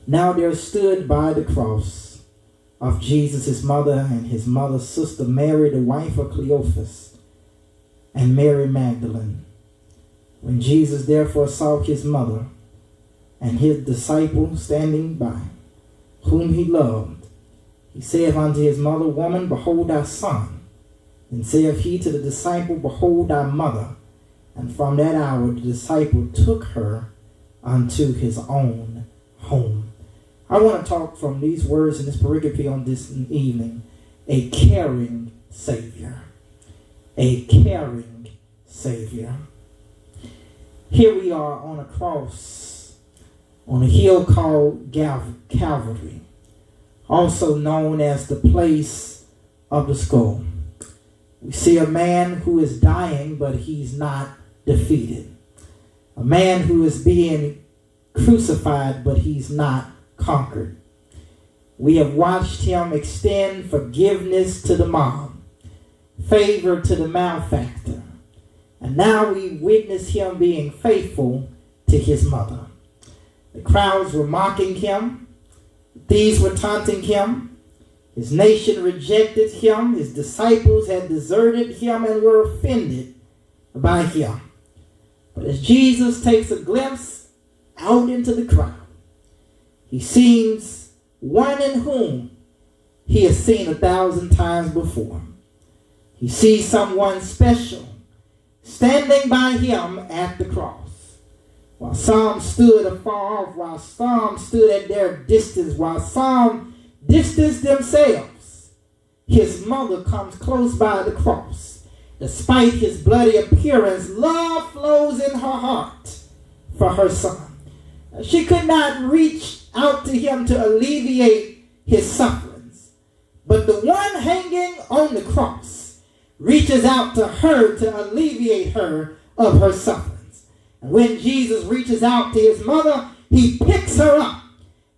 Now there stood by the cross of Jesus his mother and his mother's sister Mary, the wife of Cleophas, and Mary Magdalene. When Jesus therefore saw his mother and his disciple standing by, whom he loved, he saith unto his mother, Woman, behold thy son. Then saith he to the disciple, Behold thy mother. And from that hour the disciple took her unto his own home. I want to talk from these words in this pericope on this evening. A caring Savior. A caring Savior. Here we are on a cross, on a hill called Calvary, also known as the place of the skull. We see a man who is dying, but he's not defeated. A man who is being crucified, but he's not conquered. We have watched him extend forgiveness to the mob, favor to the malefactor, and now we witness him being faithful to his mother. The crowds were mocking him. Thieves were taunting him. His nation rejected him. His disciples had deserted him and were offended by him. But as Jesus takes a glimpse out into the crowd, he sees one in whom he has seen 1,000 times before. He sees someone special standing by him at the cross. While some stood afar off, while some stood at their distance, while some distanced themselves, his mother comes close by the cross. Despite his bloody appearance, love flows in her heart for her son. She could not reach out to him to alleviate his sufferings, but the one hanging on the cross reaches out to her to alleviate her of her sufferings. And when Jesus reaches out to his mother, he picks her up.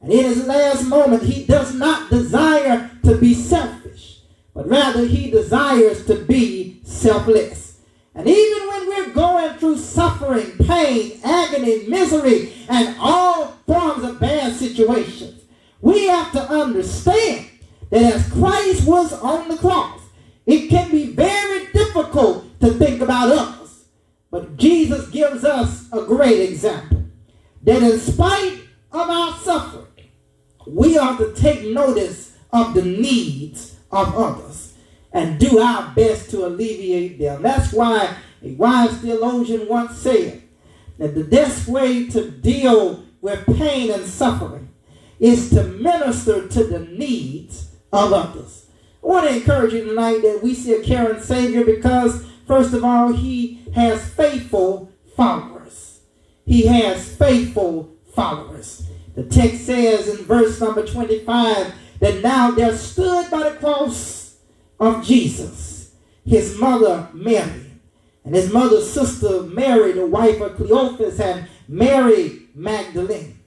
And in his last moment, he does not desire to be selfish, but rather he desires to be selfless. And even when we're going through suffering, pain, agony, misery, and all forms of bad situations, we have to understand that as Christ was on the cross, it can be very difficult to think about us. But Jesus gives us a great example. That in spite of our suffering, we are to take notice of the needs of others and do our best to alleviate them. That's why a wise theologian once said that the best way to deal with pain and suffering is to minister to the needs of others. I want to encourage you tonight that we see a caring Savior because, first of all, he has faithful followers. He has faithful followers. The text says in verse number 25 that now there stood by the cross of Jesus his mother Mary and his mother's sister Mary, the wife of Cleophas, and Mary Magdalene.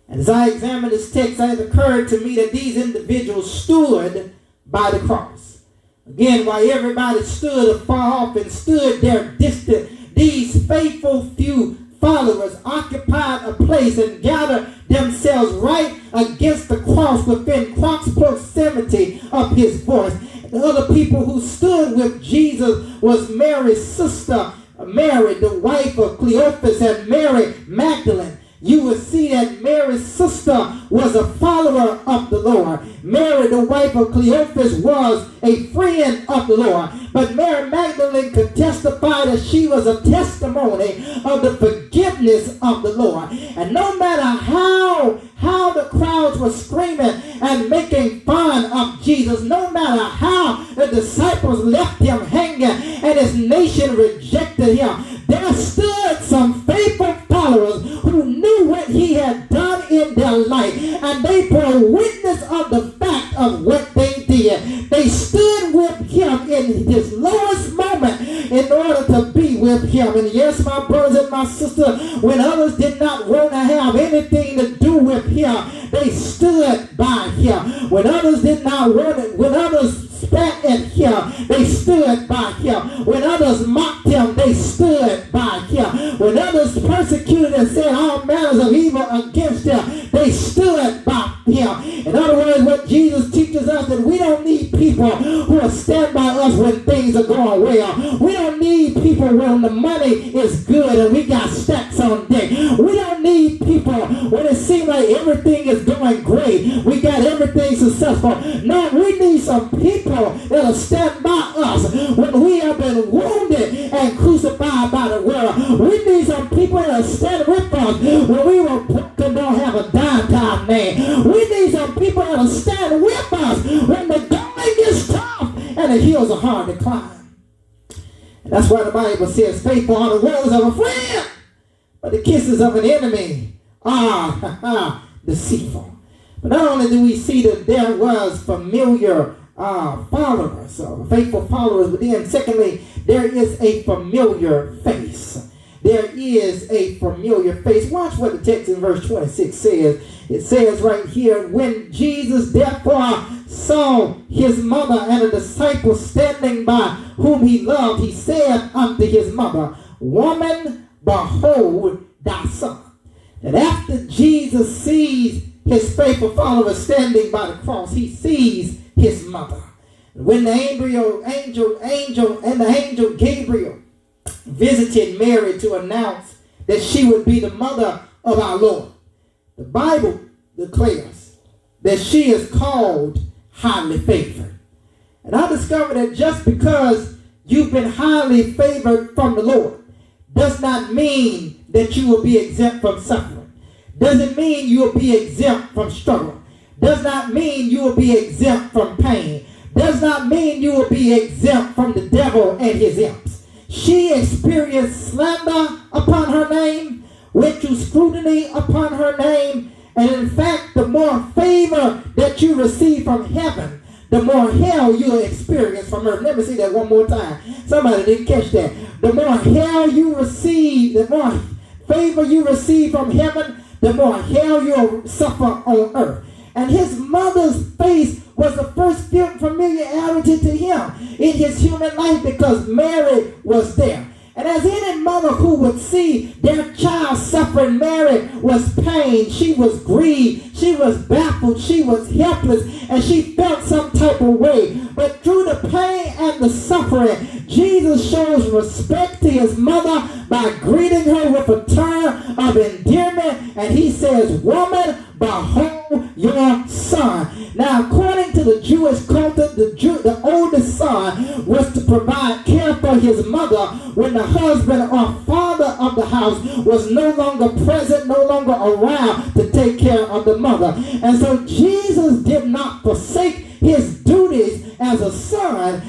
And as I examine this text, it occurred to me that these individuals stood by the cross. Again, while everybody stood afar off and stood there distant, these faithful few followers occupied a place and gathered themselves right against the cross within close proximity of his voice. The other people who stood with Jesus was Mary's sister, Mary, the wife of Cleophas, and Mary Magdalene. You will see that Mary's sister was a follower of the Lord. Mary, the wife of Cleophas, was a friend of the Lord. But Mary Magdalene could testify that she was a testimony of the forgiveness of the Lord. And no matter how the crowds were screaming and making fun of Jesus, no matter how the disciples left him hanging and his nation rejected him, there stood some faithful followers who knew what he had done in their life, and they bore witness of the fact of what they did. They stood with him in his lowest moment in order to be with him. And yes, my brothers and my sisters, when others did not want to have anything to do with him, they stood by him. When others did not want it, when others spat at him, they stood by him. When others mocked him, they stood by him. When others persecuted and said all manners of evil against him, they stood by In other words, what Jesus teaches us, that we don't need people who will stand by us when things are going well. We don't need people when the money is good and we got stacks on deck. We don't need people when it seems like everything is going great. We got everything successful. No, we need some people that'll stand by us when we have been wounded and crucified by the world. We need some people that'll stand with us when we were broken, don't have a dime man. We need some people that'll stand with us when the going gets tough and the hills are hard to climb. And that's why the Bible says, faithful are the words of a friend, but the kisses of an enemy are deceitful. But not only do we see that there was familiar followers, faithful followers, but then secondly, there is a familiar face. There is a familiar face. Watch what the text in verse 26 says. It says right here, when Jesus therefore saw his mother and the disciples standing by whom he loved, he said unto his mother, Woman, behold thy son. And after Jesus sees his faithful followers standing by the cross, he sees his mother. When the angel Gabriel visited Mary to announce that she would be the mother of our Lord, the Bible declares that she is called highly favored. And I discovered that just because you've been highly favored from the Lord does not mean that you will be exempt from suffering. Doesn't mean you will be exempt from struggle. Does not mean you will be exempt from pain. Does not mean you will be exempt from the devil and his imps. She experienced slander upon her name, went through scrutiny upon her name, and in fact, the more favor that you receive from heaven, the more hell you'll experience from earth. Let me say that one more time. Somebody didn't catch that. The more hell you receive, the more favor you receive from heaven, the more hell you'll suffer on earth. And his mother's face was the first familiarity to him in his human life because Mary was there. And as any mother who would see their child suffering, Mary was pained, she was grieved, she was baffled, she was helpless, and she felt some type of way. But through the pain and the suffering, Jesus shows respect to his mother by greeting her with a term of endearment, and he says, Woman, behold your son. Now, according to the Jewish culture, the oldest son was to provide care for his mother when the husband or father of the house was no longer present, no longer around to take care of the mother. And so Jesus did not forsake his duties as a son,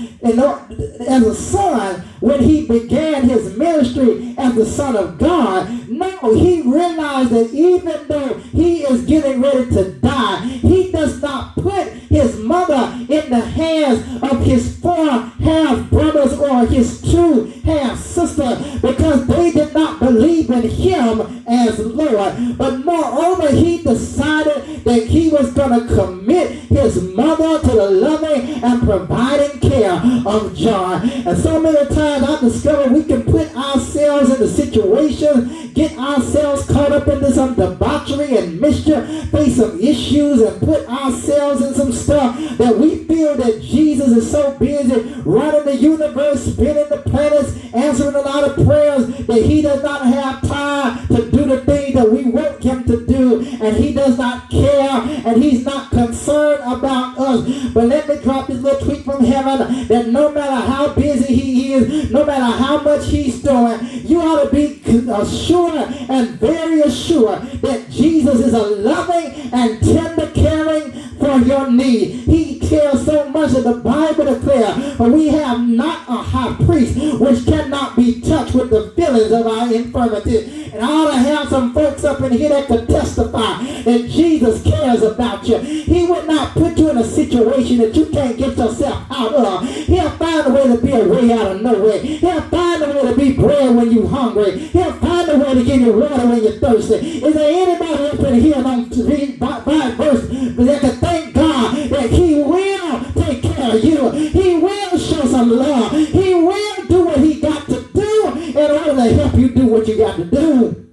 when he began his ministry as the Son of God. No, he realized that even though he is getting ready to die, he does not put his mother in the hands of his 4 half-brothers or his 2 half-sisters because they did not believe in him as Lord. But moreover, he decided that he was going to commit his mother to the loving and providing care of John. And so many times I discovered we can put ourselves in the situation, get ourselves caught up into some debauchery and mischief, face some issues, and put ourselves in some stuff that we feel that Jesus is so busy running the universe, spinning the planets, answering a lot of prayers, that he does not have time to do the things that we want him to do, and he does not care, and he's not concerned about us. But let me drop this little tweet from heaven that no matter how busy he is, no matter how much he's doing, you ought to be assured and very assured that Jesus is a loving and tender caring for your need. He cares so much that the Bible declares, for we have not a high priest which cannot be touched with the feelings of our infirmity. And I ought to have some folks up in here that could testify that Jesus cares about you. He would not put you in a situation that you can't get yourself out of. He'll find a way to be a way out of nowhere. He'll find a way to be bread when you're hungry. He'll find a way to give you water when you're thirsty. Is there anybody up in here on by verse that can thank God that he will take care of you? He will show some love. He will do what he got to do in order to help you do what you got to do.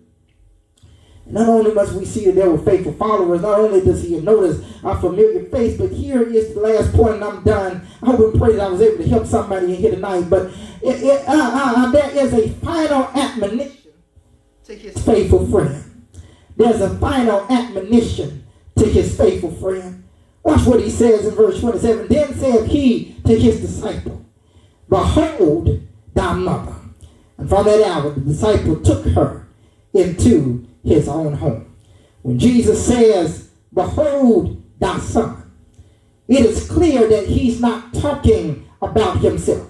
Not only must we see that they were faithful followers. Not only does he notice a familiar face, but here is the last point, and I'm done. I hope and pray that I was able to help somebody in here tonight. But there is a final admonition to his faithful friend. There's a final admonition to his faithful friend. Watch what he says in verse 27. Then said he to his disciple, behold thy mother. And from that hour the disciple took her into his own home. When Jesus says, behold thy son, it is clear that he's not talking about himself,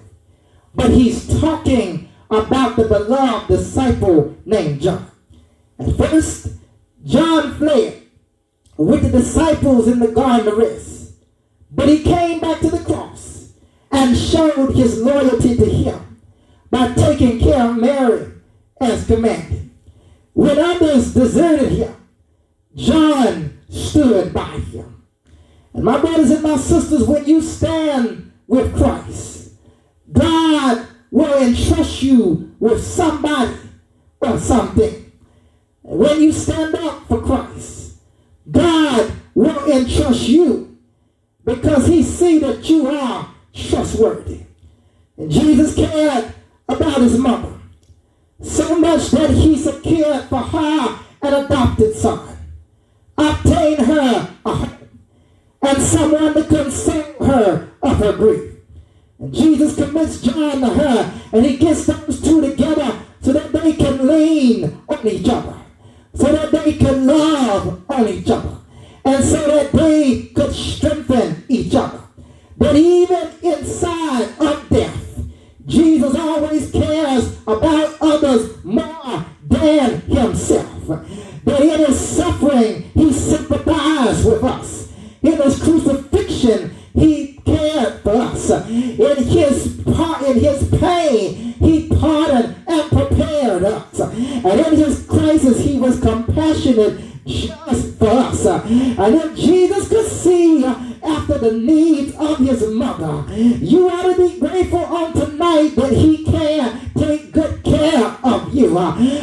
but he's talking about the beloved disciple named John. At first, John fled with the disciples in the garden of rest, but he came back to the cross and showed his loyalty to him by taking care of Mary as commanded. When others deserted him, John stood by him. And my brothers and my sisters, when you stand with Christ, God will entrust you with somebody or something. And when you stand up for Christ, God will entrust you because he sees that you are trustworthy. And Jesus cared about his mother so much that he secured for her an adopted son, obtained her a home, and someone to console her of her grief. And Jesus commits John to her, and he gets those two together so that they can lean on each other, so that they can love on each other, and so that they could strengthen each other. That even inside of death, Jesus always cares about others more than himself. That in his suffering, he sympathized with us. In his crucifixion, he cared for us. In his pain, he pardoned and prepared us. And in his crisis, he was compassionate just for us. And if Jesus could see after the needs of his mother, you ought to be grateful on tonight that he can take good care of you.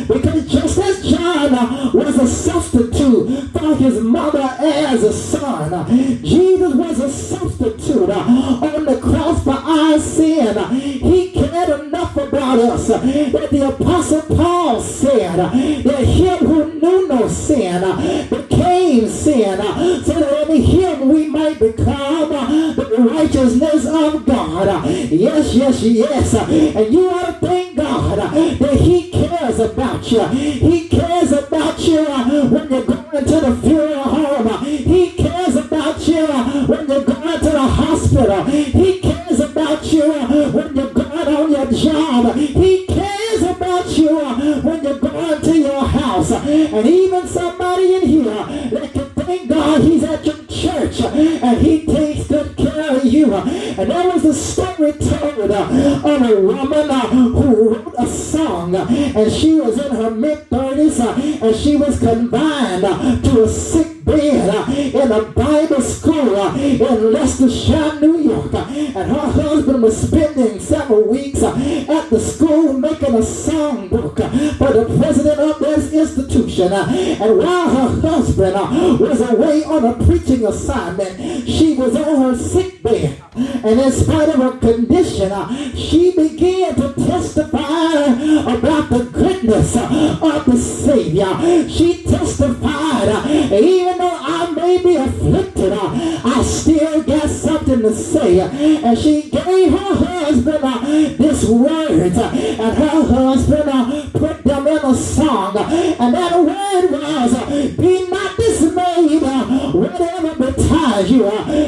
Because just as John was a substitute for his mother as a son, Jesus was a substitute on the cross for our sin. He cared enough about us that the Apostle Paul said that him who knew no sin became sin, so that in him we might become the righteousness of God. Yes, yes, yes. And you ought to thank God that he cares about you. He cares about you when you're going to the funeral home. He cares about you when you're going to the hospital. He cares about you when you're going on your job. He cares about you when you're going to your house. And even somebody in here that can thank God he's at your church and he takes good care of you. And there was a story told of a woman who wrote a song, and she was in her mid-30s and she was confined to a sick bed in a Bible school in Leicestershire, New York. And her husband was spending several weeks at the school making a songbook for the president of this institution. And while her husband was away on a preaching assignment, she was on her sick bed. And in spite of her condition, she began to testify about the goodness of the Savior. She testified, even though I may be afflicted, I still got something to say. And she gave her husband these words, and her husband put them in a song. And that word was, be not dismayed, whatever betides you,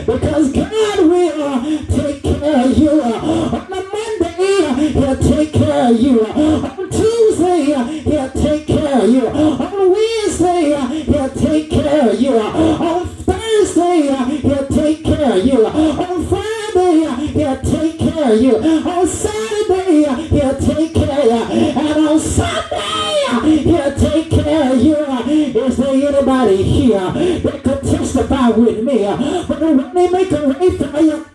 because God will take care of you. On a Monday, he'll take care of you. On Tuesday, he'll take care of you. On Wednesday, he'll take care of you. On Thursday, he'll take care of you. On Friday, he'll take care of you. On Saturday, he'll take care of you. And on Sunday, he'll take care of you. Is there anybody here that could testify with me? But when they make a way for you,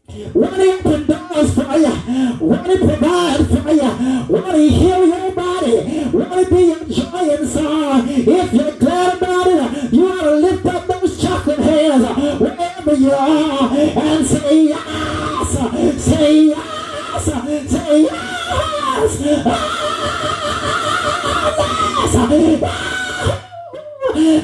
Want to open doors for you. Want to provide for you. Want to heal your body. Want to be your joy and song. If you're glad about it, you ought to lift up those chocolate hands wherever you are and say yes. Say yes. Say yes. Yes. Yes.